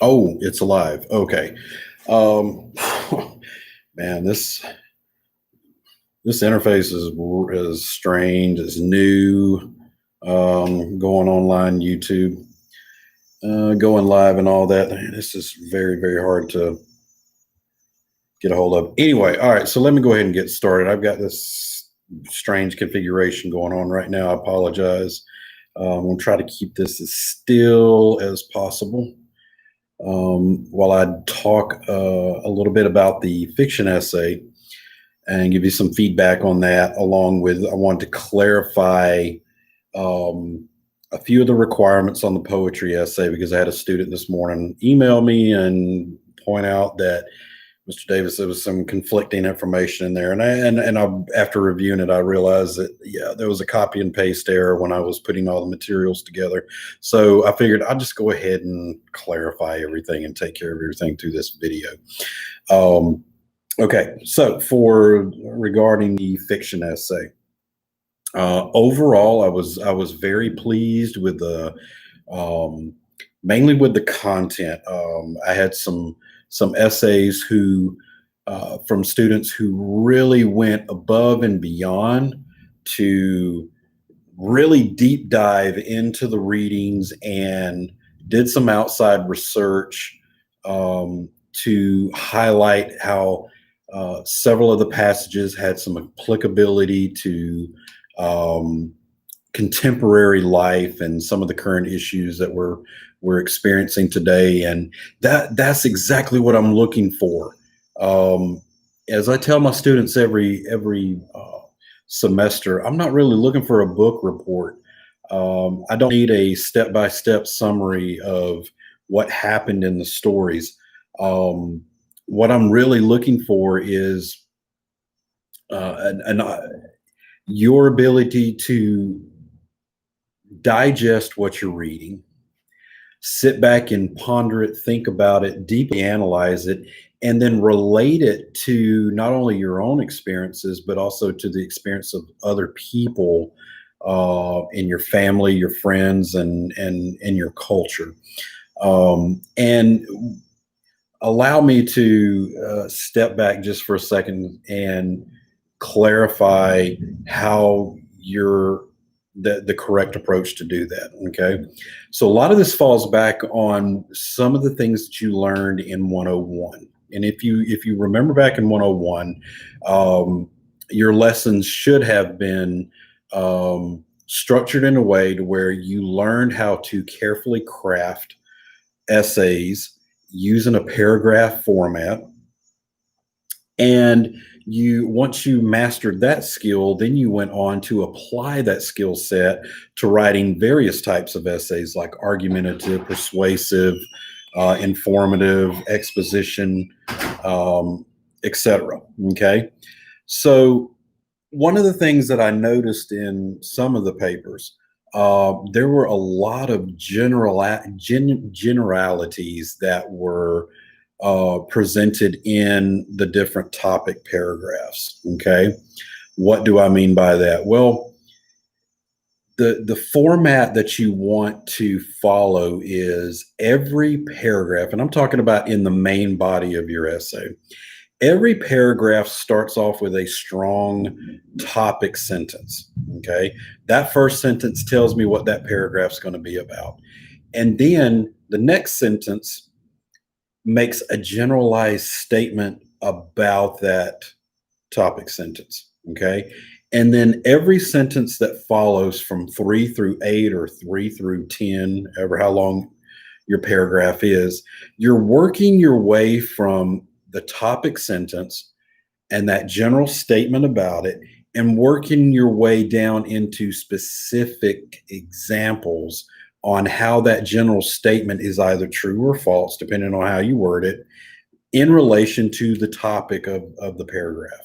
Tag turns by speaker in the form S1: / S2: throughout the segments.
S1: Oh, it's alive. Okay. Um, man, this interface is strange. It's new. Going online, YouTube, going live, and all that. Man, this is very, very hard to get a hold of. Anyway, all right. So let me go ahead and get started. I've got this strange configuration going on right now. I apologize. I'm gonna try to keep this as still as possible. While I talk a little bit about the fiction essay and give you some feedback on that, along with I want to clarify um, a few of the requirements on the poetry essay because I had a student this morning email me and point out that Mr. Davis, there was some conflicting information in there, after reviewing it, I realized that there was a copy and paste error when I was putting all the materials together. So I figured I'd just go ahead and clarify everything and take care of everything through this video. Um, okay, so for regarding the fiction essay, overall, I was very pleased with the um, mainly with the content. I had some essays who from students who really went above and beyond to really deep dive into the readings and did some outside research to highlight how several of the passages had some applicability to um, contemporary life and some of the current issues that we're experiencing today, and that's exactly what I'm looking for. um, as I tell my students every semester, I'm not really looking for a book report. I don't need a step-by-step summary of what happened in the stories. um, what I'm really looking for is your ability to digest what you're reading, sit back and ponder it, think about it, deeply analyze it, and then relate it to not only your own experiences, but also to the experience of other people in your family, your friends, and your culture. And allow me to step back just for a second and clarify how you're the correct approach to do that. Okay. So a lot of this falls back on some of the things that you learned in 101. And if you remember back in 101, your lessons should have been structured in a way to where you learned how to carefully craft essays using a paragraph format. And you once you mastered that skill, then you went on to apply that skill set to writing various types of essays like argumentative, persuasive, informative, exposition, um, etc. Okay. So one of the things that I noticed in some of the papers, there were a lot of generalities that were presented in the different topic paragraphs. Okay, what do I mean by that? Well, the format that you want to follow is every paragraph, and I'm talking about in the main body of your essay. Every paragraph starts off with a strong topic sentence. Okay. That first sentence tells me what that paragraph's going to be about. And then the next sentence makes a generalized statement about that topic sentence. Okay. And then every sentence that follows from 3 through 8 or 3 through 10, ever how long your paragraph is, you're working your way from the topic sentence and that general statement about it and working your way down into specific examples on how that general statement is either true or false, depending on how you word it, in relation to the topic of the paragraph.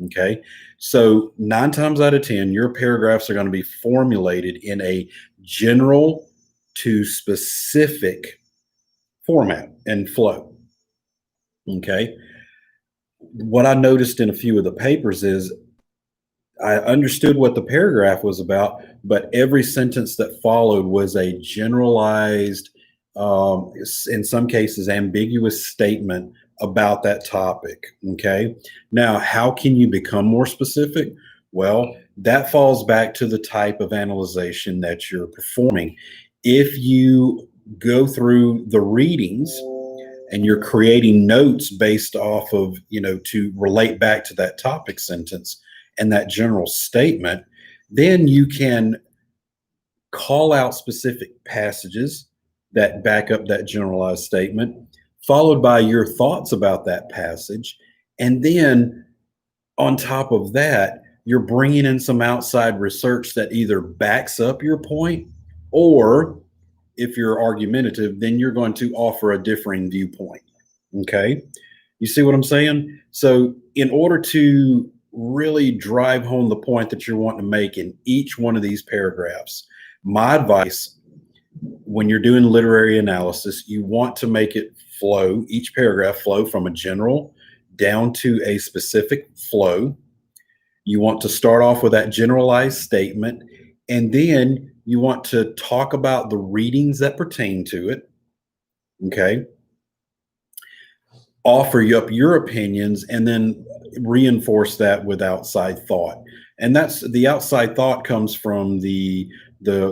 S1: Okay. So 9 times out of 10, your paragraphs are going to be formulated in a general to specific format and flow. Okay. What I noticed in a few of the papers is I understood what the paragraph was about, but every sentence that followed was a generalized in some cases, ambiguous statement about that topic. Okay. Now, how can you become more specific? Well, that falls back to the type of analyzation that you're performing. If you go through the readings and you're creating notes based off of, to relate back to that topic sentence and that general statement, then you can call out specific passages that back up that generalized statement, followed by your thoughts about that passage. And then on top of that, you're bringing in some outside research that either backs up your point, or if you're argumentative, then you're going to offer a differing viewpoint. Okay. You see what I'm saying? So, in order to really drive home the point that you're wanting to make in each one of these paragraphs, my advice when you're doing literary analysis, you want to make it flow, each paragraph flow from a general down to a specific flow. You want to start off with that generalized statement, and then you want to talk about the readings that pertain to it. Okay. Offer up your opinions and then reinforce that with outside thought. And that's the outside thought comes from the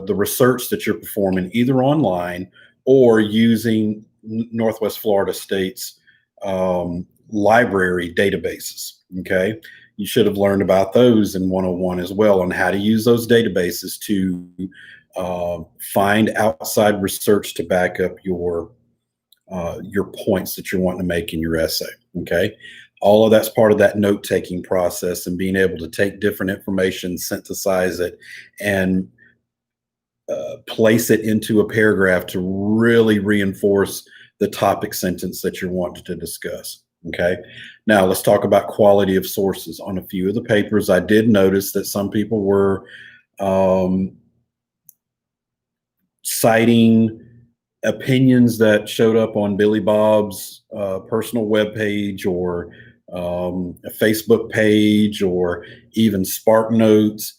S1: research that you're performing either online or using Northwest Florida State's library databases. Okay. You should have learned about those in 101 as well, on how to use those databases to find outside research to back up your points that you're wanting to make in your essay. Okay. All of that's part of that note-taking process and being able to take different information, synthesize it, and place it into a paragraph to really reinforce the topic sentence that you're wanting to discuss. Okay. Now let's talk about quality of sources. On a few of the papers, I did notice that some people were citing opinions that showed up on Billy Bob's personal webpage, or a Facebook page, or even Spark Notes.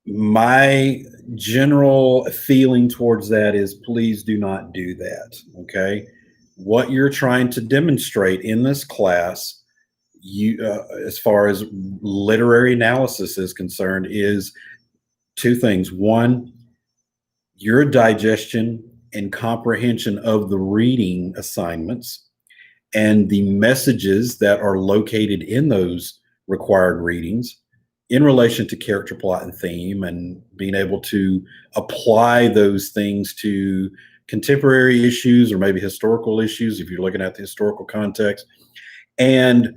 S1: My general feeling towards that is, please do not do that. Okay. What you're trying to demonstrate in this class, as far as literary analysis is concerned, is two things. One, your digestion and comprehension of the reading assignments and the messages that are located in those required readings in relation to character, plot, and theme, and being able to apply those things to contemporary issues or maybe historical issues if you're looking at the historical context, and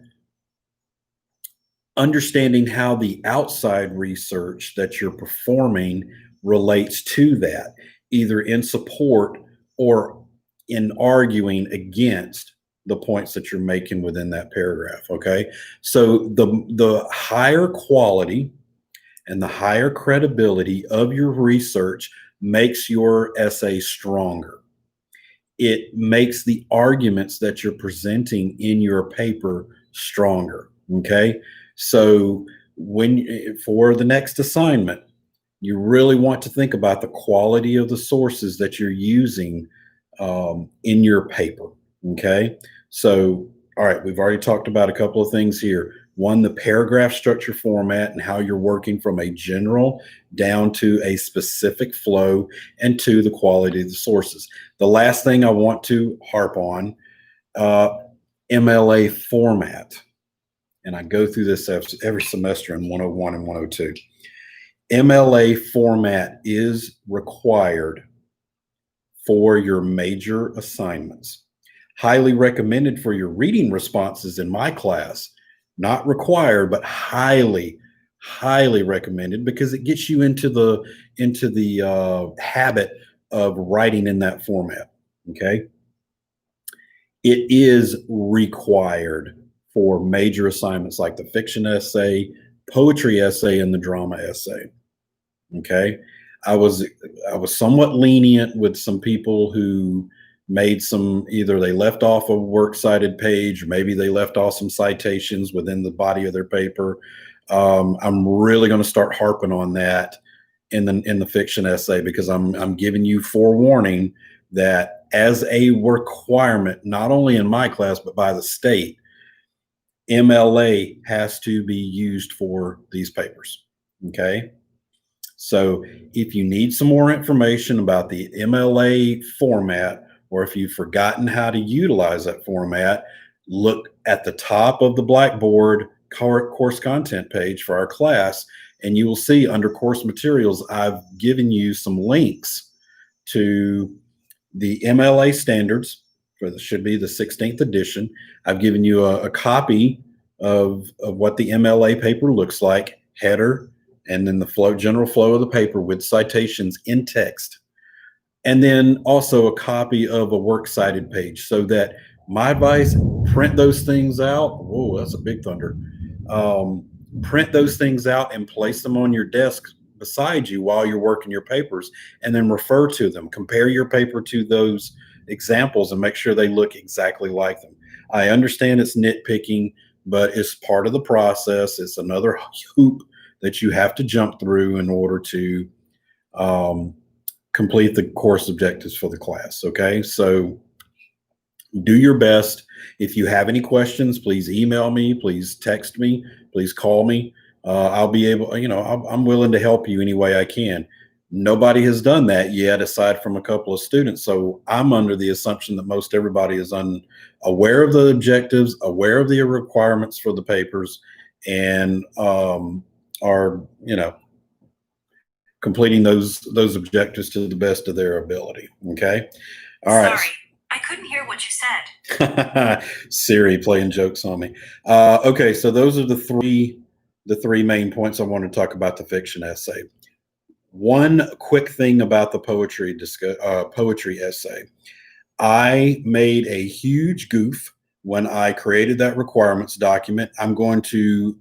S1: understanding how the outside research that you're performing relates to that, either in support or in arguing against the points that you're making within that paragraph. Okay. So the higher quality and the higher credibility of your research makes your essay stronger. It makes the arguments that you're presenting in your paper stronger. Okay. So for the next assignment, you really want to think about the quality of the sources that you're using in your paper. Okay. So, all right, we've already talked about a couple of things here. One, the paragraph structure format and how you're working from a general down to a specific flow, and two, the quality of the sources. The last thing I want to harp on, MLA format. And I go through this every semester in 101 and 102. MLA format is required for your major assignments. Highly recommended for your reading responses in my class. Not required, but highly, highly recommended, because it gets you into the habit of writing in that format. Okay. It is required for major assignments like the fiction essay, poetry essay, and the drama essay. Okay. I was somewhat lenient with some people who made either they left off a works cited page, or maybe they left off some citations within the body of their paper. I'm really going to start harping on that in the fiction essay, because I'm giving you forewarning that as a requirement, not only in my class but by the state, MLA has to be used for these papers. Okay. So if you need some more information about the MLA format, or if you've forgotten how to utilize that format, look at the top of the Blackboard course content page for our class, and you will see under course materials, I've given you some links to the MLA standards for the, should be the 16th edition. I've given you a copy of what the MLA paper looks like, header, and then the general flow of the paper with citations in text. And then also a copy of a works cited page, so that my advice, print those things out. Whoa, that's a big thunder. Print those things out and place them on your desk beside you while you're working your papers, and then refer to them. Compare your paper to those examples and make sure they look exactly like them. I understand it's nitpicking, but it's part of the process. It's another hoop that you have to jump through in order to complete the course objectives for the class. Okay, so do your best. If you have any questions, please email me, please text me, please call me. I'll be able, I'm willing to help you any way I can. Nobody has done that yet, aside from a couple of students. So I'm under the assumption that most everybody is aware of the objectives, aware of the requirements for the papers, and are, completing those objectives to the best of their ability. Okay. All right.
S2: Sorry, I couldn't hear what you said.
S1: Siri playing jokes on me. Okay, so those are the three main points I want to talk about the fiction essay. One quick thing about the poetry essay. I made a huge goof when I created that requirements document. I'm going to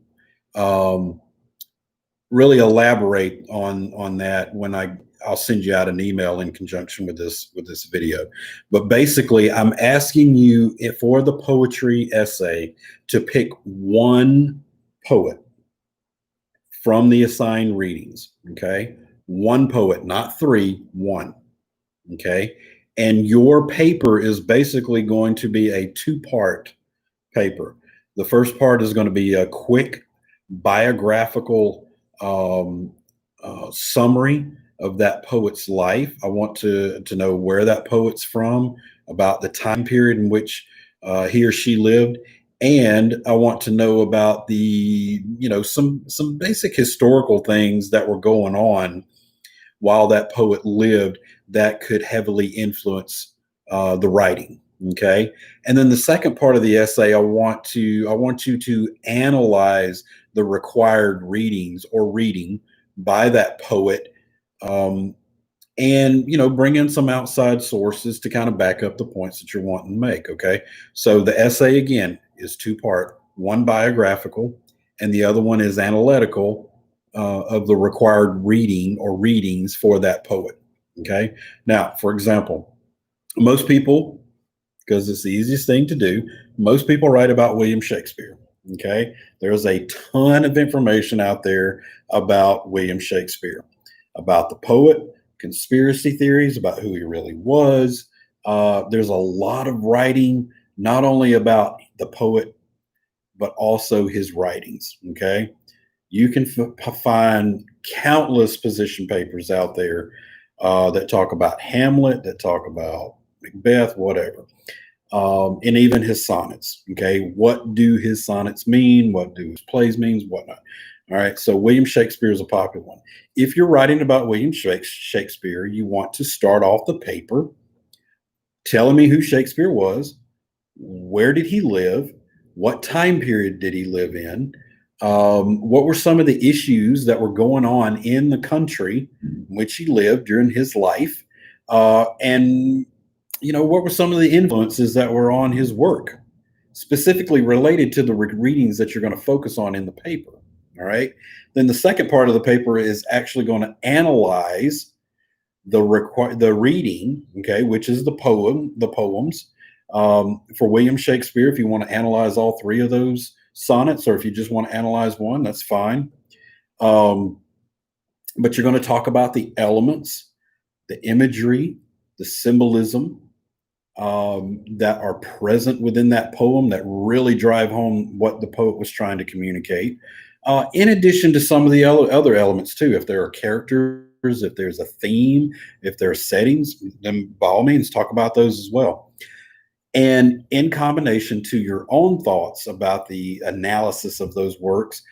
S1: really elaborate on that when I'll send you out an email in conjunction with this video. But basically, I'm asking you for the poetry essay to pick one poet from the assigned readings. Okay, one poet, not three, one. Okay, and your paper is basically going to be a two-part paper. The first part is going to be a quick biographical summary of that poet's life. I want to know where that poet's from, about the time period in which he or she lived, and I want to know about the some basic historical things that were going on while that poet lived that could heavily influence the writing. Okay, and then the second part of the essay, I want you to analyze the required readings or reading by that poet, and bring in some outside sources to kind of back up the points that you're wanting to make. Okay, so the essay again is two-part: one biographical, and the other one is analytical of the required reading or readings for that poet. Okay, now, for example, most people, because it's the easiest thing to do, most people write about William Shakespeare. Okay, there's a ton of information out there about William Shakespeare, about the poet, conspiracy theories about who he really was. There's a lot of writing, not only about the poet, but also his writings. Okay, you can find countless position papers out there that talk about Hamlet, that talk about Macbeth, whatever. And even his sonnets. Okay, what do his sonnets mean? What do his plays mean? Whatnot. All right, so William Shakespeare is a popular one. If you're writing about William Shakespeare, you want to start off the paper telling me who Shakespeare was, where did he live, what time period did he live in, what were some of the issues that were going on in the country in which he lived during his life, and what were some of the influences that were on his work, specifically related to the readings that you're going to focus on in the paper. All right. Then the second part of the paper is actually going to analyze the reading, okay, which is the poems for William Shakespeare. If you want to analyze all three of those sonnets, or if you just want to analyze one, that's fine. but you're going to talk about the elements, the imagery, the symbolism that are present within that poem that really drive home what the poet was trying to communicate. In addition to some of the other elements too, if there are characters, if there's a theme, if there are settings, then by all means talk about those as well. And in combination to your own thoughts about the analysis of those works,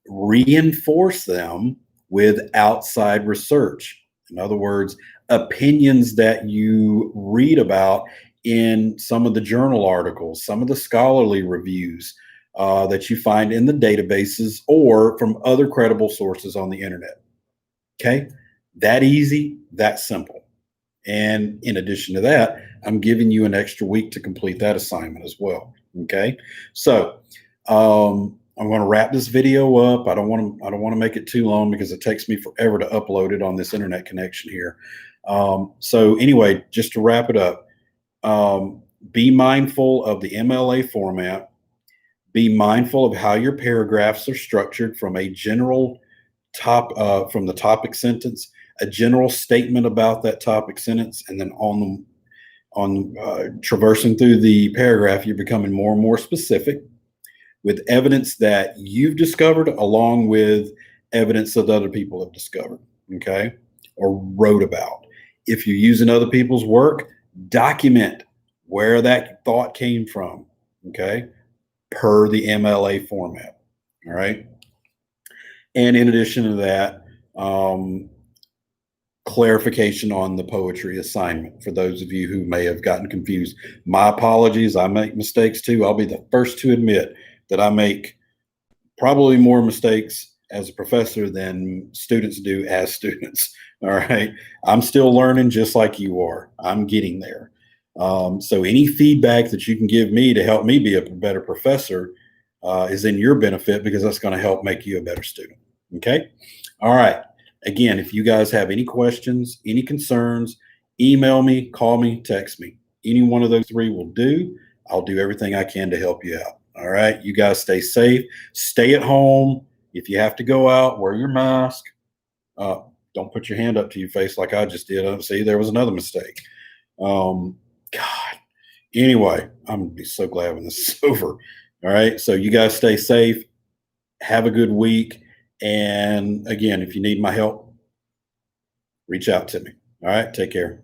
S1: reinforce them with outside research. In other words, opinions that you read about in some of the journal articles, some of the scholarly reviews that you find in the databases or from other credible sources on the internet. Okay, that easy, that simple. And in addition to that, I'm giving you an extra week to complete that assignment as well. Okay, so I'm going to wrap this video up. I don't want to make it too long because it takes me forever to upload it on this internet connection here. So anyway, just to wrap it up, be mindful of the MLA format. Be mindful of how your paragraphs are structured from a general from the topic sentence, a general statement about that topic sentence, and then on traversing through the paragraph, you're becoming more and more specific with evidence that you've discovered along with evidence that other people have discovered, okay, or wrote about. If you're using other people's work, document where that thought came from, okay, per the MLA format, all right? And in addition to that, clarification on the poetry assignment for those of you who may have gotten confused. My apologies. I make mistakes too. I'll be the first to admit that I make probably more mistakes as a professor than students do as students. All right. I'm still learning just like you are. I'm getting there. So any feedback that you can give me to help me be a better professor is in your benefit because that's going to help make you a better student. Okay. All right. Again, if you guys have any questions, any concerns, email me, call me, text me. Any one of those three will do. I'll do everything I can to help you out. All right. You guys stay safe. Stay at home. If you have to go out, wear your mask. Don't put your hand up to your face like I just did. See, there was another mistake. God. Anyway, I'm going to be so glad when this is over. All right. So you guys stay safe. Have a good week. And again, if you need my help, reach out to me. All right. Take care.